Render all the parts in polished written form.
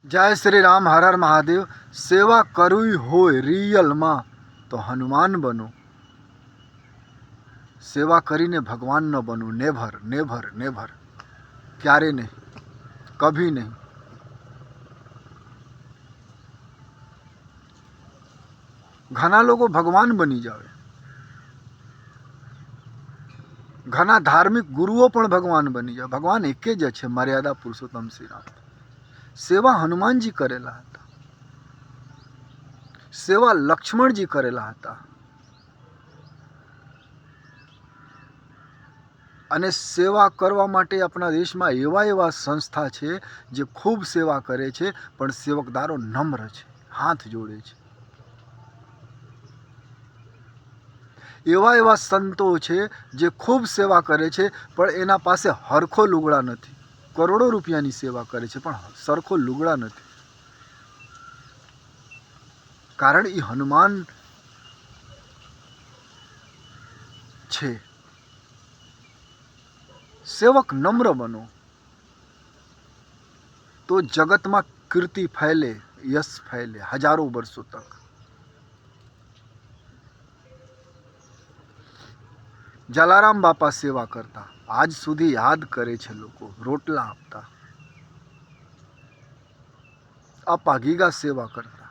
जय श्री राम, हर हर महादेव। सेवा करवी होय रियल में तो हनुमान बनो। सेवा करीने भगवान न बनो। नेभर नेभर नेभर, क्यारे नहीं, कभी नहीं। घना लोगों भगवान बनी जावे, घना धार्मिक गुरुओं पण भगवान बनी जाए। भगवान एक ज छे, मर्यादा पुरुषोत्तम श्री राम। सेवा हनुमान जी करेला हता, सेवा लक्ष्मण जी करेला हता। अने सेवा करवा माटे अपना देश में एवा एवा संस्था छे जे खूब सेवा करे छे, पण सेवकदारो नम्र छे, हाथ जोड़े छे। एवा एवा संतो छे जे खूब सेवा करे छे, पण एना पासे हरखो लुगड़ा नथी। करोड़ों रुपयानी सेवा करे छे, पण सरखो लुगड़ा नथी। कारण ई हनुमान छे। सेवक नम्र बनो तो जगत में कीर्ति फैले, यश फैले हजारों वर्षों तक। जलाराम बापा सेवा करता, आज सुधी याद करे छे लोको। रोटला आपता, अपागीगा सेवा करता,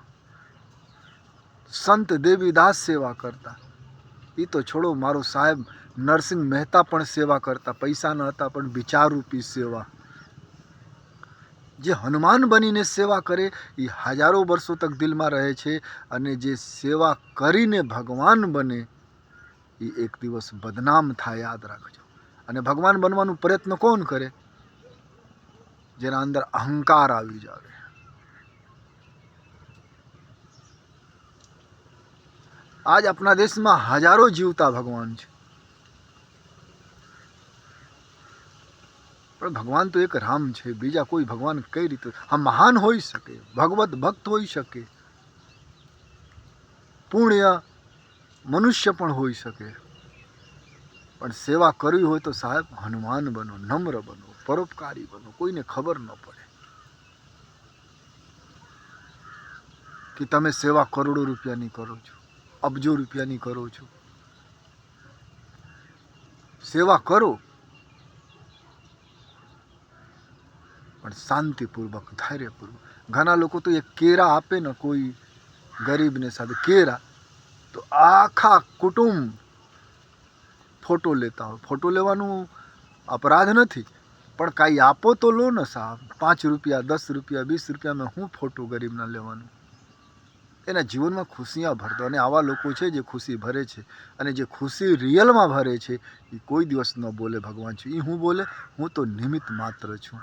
संत देवीदास सेवा करता। ई तो छोड़ो, मारो साहेब नरसिंह मेहता पण सेवा करता। पैसा न हता पण विचार रूपी सेवा। जे हनुमान बनीने सेवा करे ई हजारों वर्षों तक दिल में रहे छे। अने जे सेवा करीने भगवान बने ई एक दिवस बदनाम थाय, याद राखजो। अने भगवान बनवानो प्रयत्न कोण करे? जेना अंदर अहंकार आवी जावे। आज अपना देश में हजारों जीवता भगवान छे, पण भगवान तो एक राम छे, बीजा कोई भगवान कई रीते हम महान होई सके, भगवत भक्त होई सके, पुण्य मनुष्य पण होई सके, पण सेवा करवी होय तो साहेब हनुमान बनो, नम्र बनो, परोपकारी बनो। कोईने खबर न पड़े कि तमे सेवा करोड़ों रुपयानी करो छो, अबजो रुपयानी करो छो। सेवा करो पण शांतिपूर्वक, धैर्यपूर्वक। घना लोग तो एक केरा आपे न कोई गरीब ने साथ केरा, तो आखा कुटुंब फोटो लेता हो। फोटो लेवानो अपराध नहीं, पण काई आपो तो लो न साहब। 5 रुपया 10 रुपया 20 रुपया में हूँ फोटो गरीब ना लेवानो। एना जीवन में खुशियाँ भरतो। अने आवा लोको छे जे खुशी भरे छे, अने जे खुशी रियल में भरे छे ई कोई दिवस न बोले भगवान छे। ई हूँ बोले, हूँ तो निमित्त मात्र छूँ।